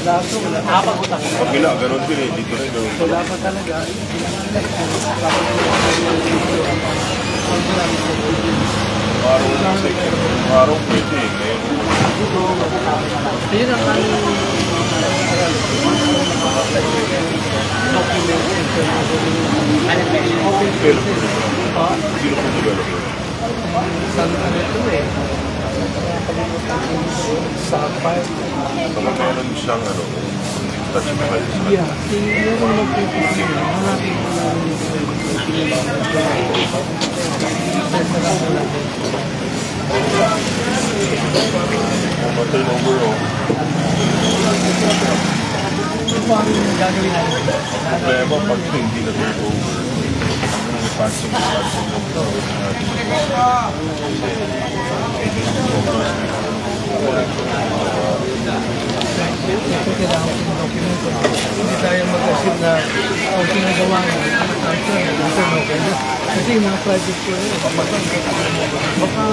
Kapila, ganun din eh. Dito rin ganun. Wala pa talaga. Parang pwede eh. Yun ang Sino po developer? saan ito eh. Sapphire. Baka meron siyang touch of health. Yeah, meron magpipili. Hanapin ko lang turnover o. paano yung gagawin natin? Problema pag hindi na turnover. Ang passing Ito kailangan ko ng dokumento. Hindi tayo mag-assume na ang pinagawa nga, okay na. Kasi yung mga project ko rin, baka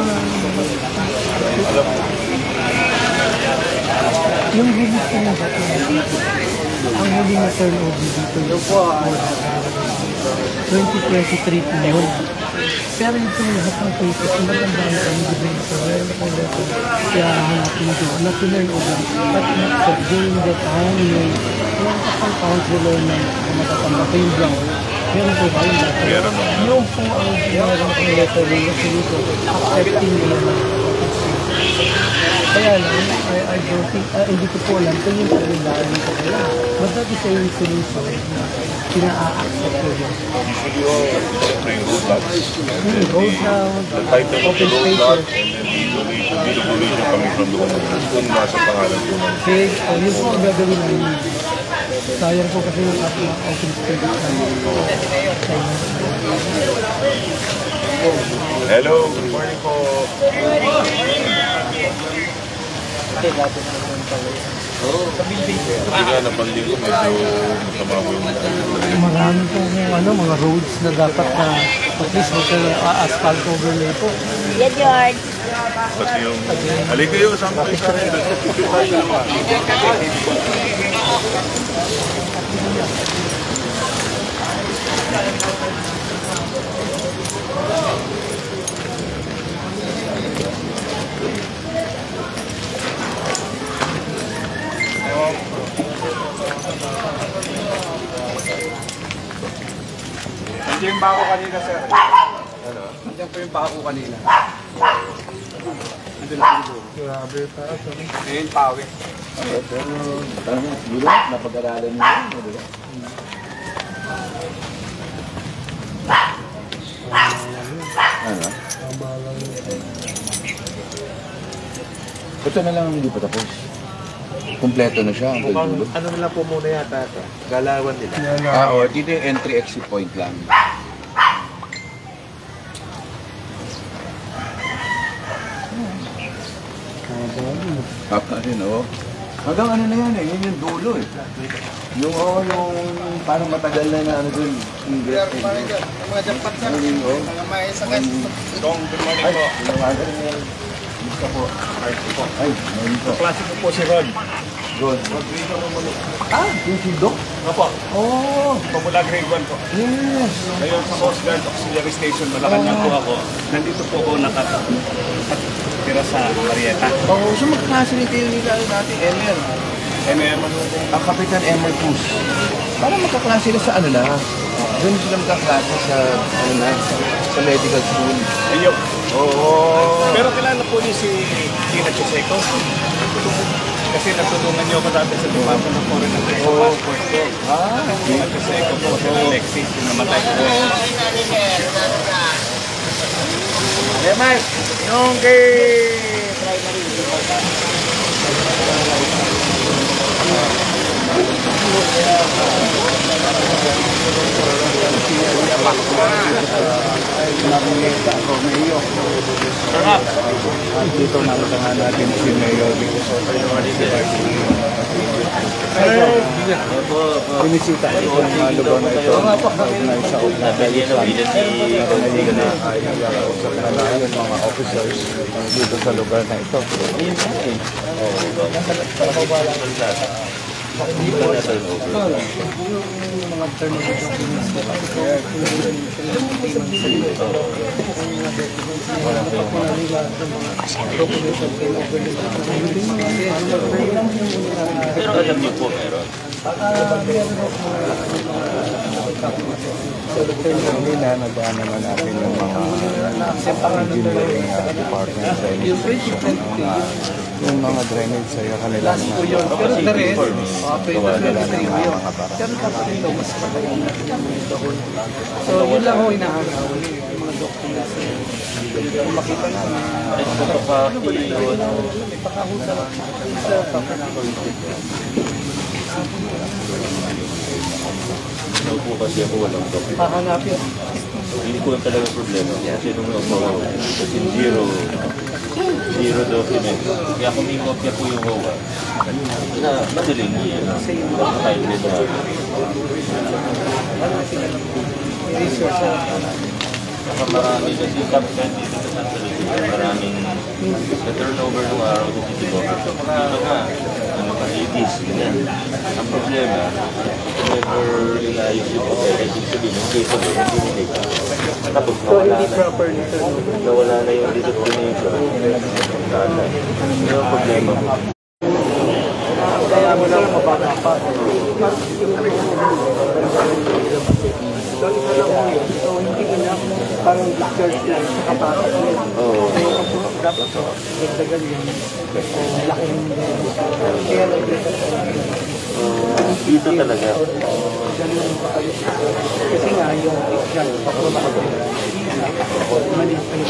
yung release ko na dokumento, ang huli na turnover dito yung 2023 po yun. Pero ito lahat ng cases, magandang ang developer, kaya hanapin ko na turnover. At during the time, yung kapang counselor na matatanggap yung blank, meron po ba yung letter? Yung po ang meron ang letter yung resolution, accepting yun. Kaya lang, I don't think, hindi ko po alam kung yung pagandaan nito kaya. But that is a solution na pina-accept ko yun. usually all road lots. Road down, The title of the open road lot spaces. and then the donation coming from the owner. Kung nasa pangalan po ng Sige, yun po ang gagawin namin. Sayang po kasi yung ating open spaces namin. Hello, good morning po. Hindi nga napansin ko medyo masama po yung Marami pong mga roads na dapat na at least mag-asphalt overlay po. Yeah, George. kasi yung halika kayo sa mga Nandiyan yung bako kanina, sir. Ano? Nandiyan po yung bako kanina. Nandiyan na po. Grabe taas. Ngayon, pawi. Pero parang siguro napag-aralan nyo yun, di ba? Ano? Ito na lang ang hindi pa tapos. Kompleto na siya. Ano na lang po muna yata ito? Galawan nila. Oo, dito yung entry-exit point lang. Hanggang ano na yan eh, yun yung dulo eh. Yung parang matagal na ano dun. Mga japat sa mga may sakay. Dong, good morning po. Tinawagan na yan. Gusto po. Ay, mayroon po. Klase ko po si Rod. Good. Yung si Doc? Opo. Oh, Pamula grade 1 po. yes. Ngayon sa Coast Guard Auxiliary Station, Malacanang po ako. Nandito po ako nakatira sa Marieta. Oo, so magklase rin kayo nila natin, Emer. MR. Ang Kapitan Emer Cruz. Para magkaklase na sa ano na. Doon sila magkaklase sa, ano na, sa medical school. Ayun. Oo. Pero kilala po niyo si Tina Chiseco. Kasi natulungan niyo ako dati sa Department of Foreign Affairs sa passport ko. Tina Chiseco po, si Alexis, yung namatay ko. Emer, yung kay primary. Dito nakita natin si Mayor Binisita ito ng mga lugar na ito sa mga officers dito sa lugar na ito. Yung mga turnover documents na Pero alam niyo po meron. Hindi na nagdaan naman natin yung mga engineering department sa yung mga drainage sa kanila naman. pero the rest, gawa nila ng mga baka. So, yun lang ho inaagaw yung mga documents. Kung makita na ipakahusa sa Ano po kasi ako walang document. hahanapin. Hindi ko lang talaga problema. Kasi nung ako, kasi zero document. Kaya kung may kopya po yung HOA, na madaling yun. Kahit din na. Saka marami kasi top 10 dito sa Santa Lucia. Maraming sa turnover ng araw sa City Government. Dito nga, ano pa, 80s, ganyan. Ang problema, never inayos yung pagkaya. Ibig sabihin, yung case of hindi ka. Tapos nawala na. Nawala na yung determination. Nawala. Yun ang problema mo. Kaya mo lang mababa pa. So, isa lang mo yun. So, hindi ka na parang discharge lang sa kapasok yun. Oo. Dapat so, dagdagan yun. Laki ng kaya lang Dito talaga. kasi nga yung discharge papunta ko manis pa yun.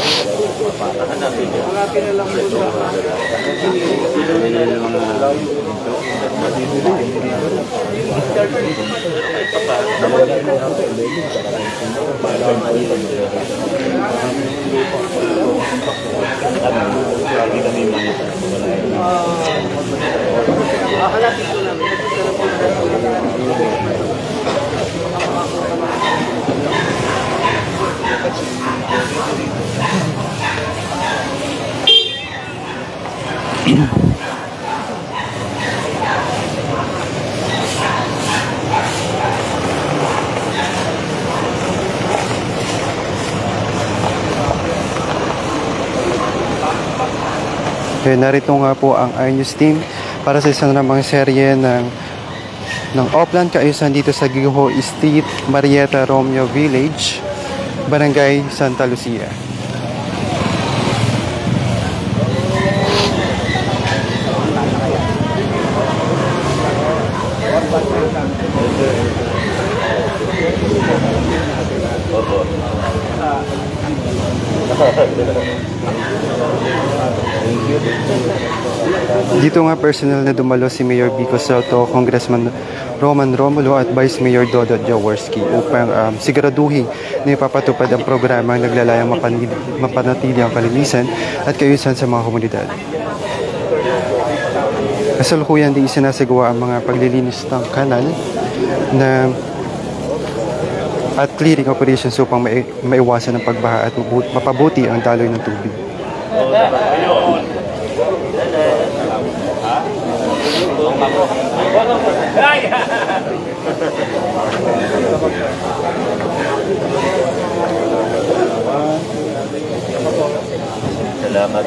Hanapin niya. Hanapin na lang mo sa hanapin ko lang. Okay, narito nga po ang iNews team para sa isang namang serye ng Oplan Kaayusan dito sa Giho Street, Marietta Romeo Village, Barangay Santa Lucia. Dito nga personal na dumalo si Mayor Vico Soto, Congressman Roman Romulo at Vice Mayor Dodot Jaworski upang siguraduhin na ipapatupad ang programang naglalayang mapanatili ang kalinisan at kaayusan sa mga komunidad. Kasalukuyan din isinasagawa ang mga paglilinis ng kanal na at clearing operations upang maiwasan ang pagbaha at mapabuti ang daloy ng tubig. Salamat.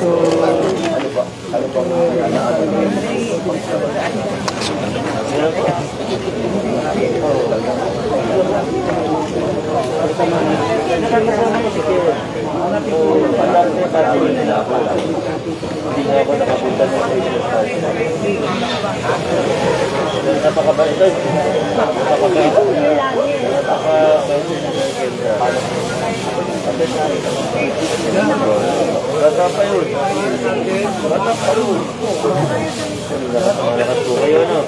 Hindi nga ako nakapunta sa napakabait doon. Napakabait. Bata pa yun. Bata pa yun. Malakas po kayo, no?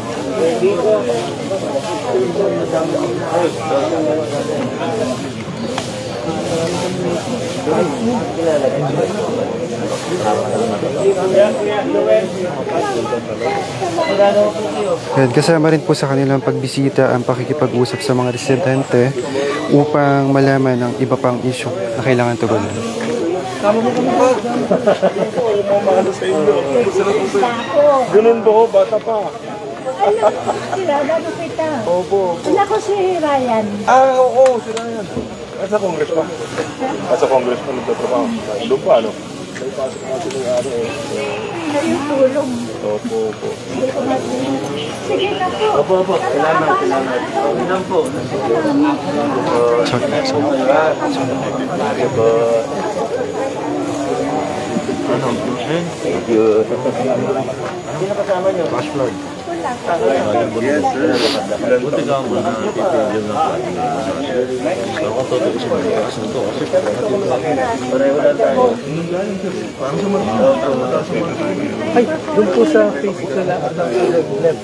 At kasama rin po sa kanilang pagbisita ang pakikipag-usap sa mga residente upang malaman ang iba pang issue na kailangan tugunan. Tama mo kami ba? Ganun ba ho? Bata pa. Alam, sirada ko kita. Opo. Wala ko si Ryan. Oo, sila yan. Sa Congress pa. Sa Congress pa nagtatrabaho. Doon pa, ano? May pasok natin ng araw eh. Yung tulong. Opo. Hindi ko natin. Sige na po. Opo. Kailangan po. Ano? Thank you. Sino kasama niyo? Flash flood. Yes, sir. Buti ka mo na titigil ng flash. Pero kung totoo kasi malakas na ito. Pareho na tayo. Parang sumunod. Ay, doon po sa Facebook nila at ang left.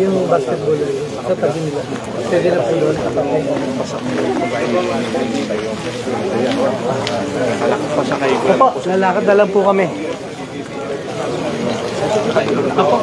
Yung basketball sa tabi nila. Pwede na po doon. Opo, lalakad na lang po kami. Opo.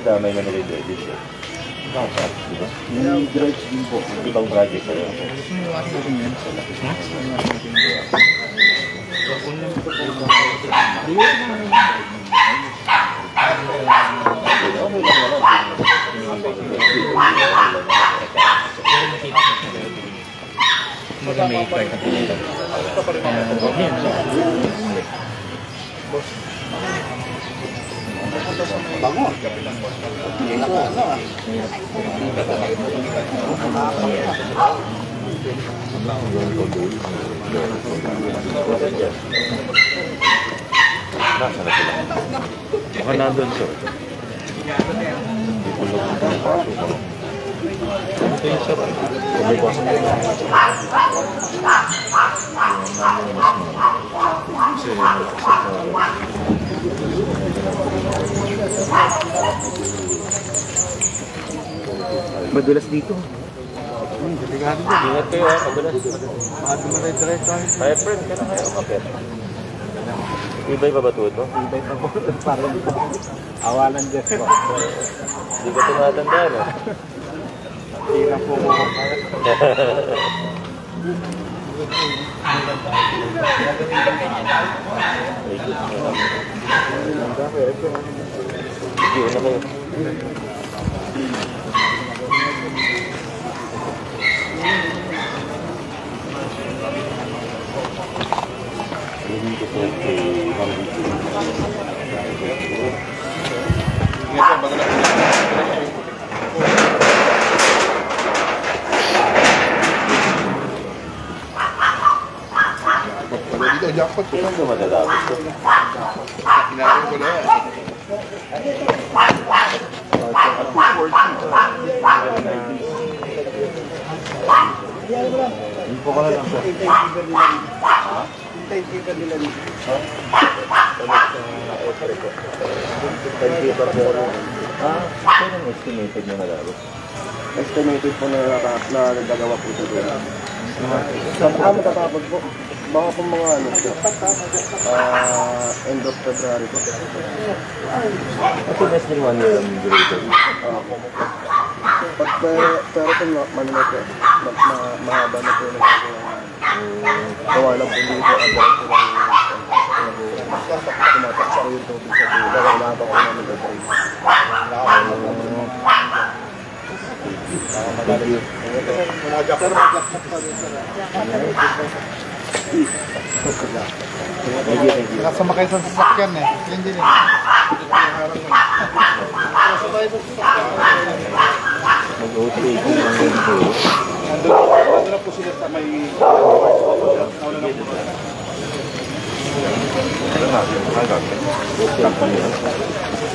Damay na nilidredit siya. Dapat, di ba? Yung dredge din po. Ibang project kayo. Nasaan na sila? Baka nandun siya. Hindi ko lang kung pinapasok ako. Ito yung sarap. Kumay ko. Kasi Madulas dito. ingat kayo ha, madulas. Kaya friend, kailan kayo umakit? Ibay pa ba tuwad mo? Ibay pa po. Parang awalan dyan po. Hindi ka tumatanda, no? Hirap po mo. Sige, una kayo. Hindi ko po kay Mambiti. Dito, jackpot po. Kailan ka matatapos ko? Kinarin ko na yan. Info ka na lang sir. Kailan estimated nyo na lalo? Estimated po na nagagawa po sa doon. Matatapos po. Baka po mga ano po. End of February po. At less than 1 year ang duration. Pero po manunod po. Mahaba na po yung nagagawa. Gawa lang po dito ang direkto ng tumataksa ko yung tubig sa dulo. Wala pa ko namin gagawin. Madali yun. Nakasamakay sa sasakyan eh. Yan din eh. Mag-OTA ko lang ganito. Nandun na po sila sa may...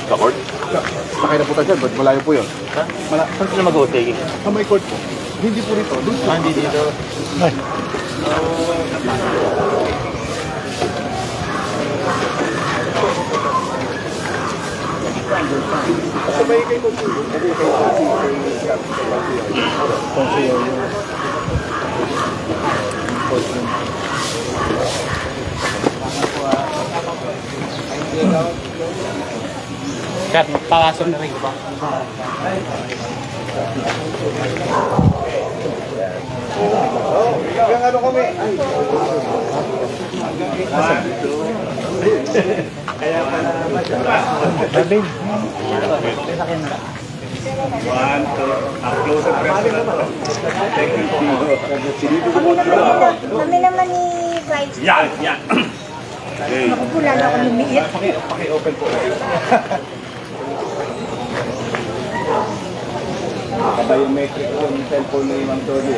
Ka-court? Sakay na po tayo dyan, ba't malayo po yun? Ha? Saan sila mag-OTG? Sa may court po. Hindi po rito. Doon po. Hindi dito. Sa may kay court po. Kasi kay Kat, magpapasok na rin ba? Hanggang ano kami? One, two, up close and personal. Thank you po. Kami naman ni Vice. Yan, yan. Nakupula na ako lumiit. Paki-open po. Biometric po yung cellphone na yung Tony.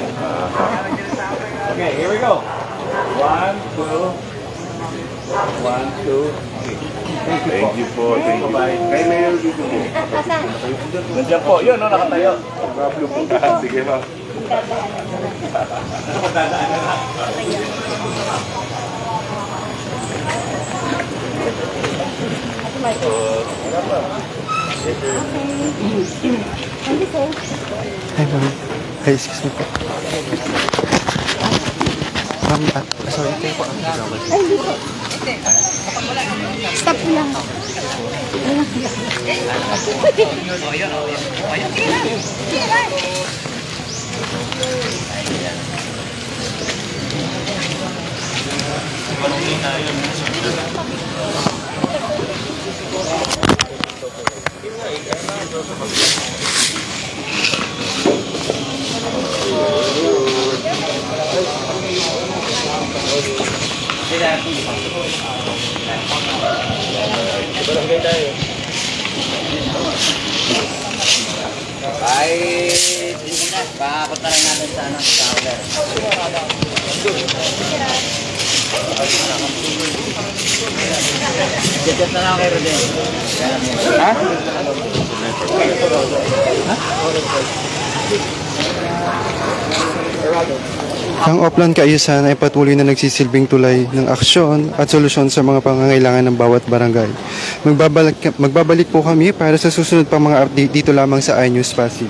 Okay, here we go. One, two. One, two. Thank you po. Thank you. Kay Mayor dito po. Asan? Nandiyan po. Yun, no, nakatayo. Sige pa. Thank you, sir. Hi, ma'am. Hi, excuse me po. Ma'am, sorry, kayo po. Ay, hindi po. Stop ko lang. Ay, hindi na. Pakakot na lang natin sa ano, sa order. Check na lang kayo rin. Ha? Ang Oplan Kaayusan ay patuloy na nagsisilbing tulay ng aksyon at solusyon sa mga pangangailangan ng bawat barangay. Magbabalik po kami para sa susunod pang mga update dito lamang sa iNews Pasig.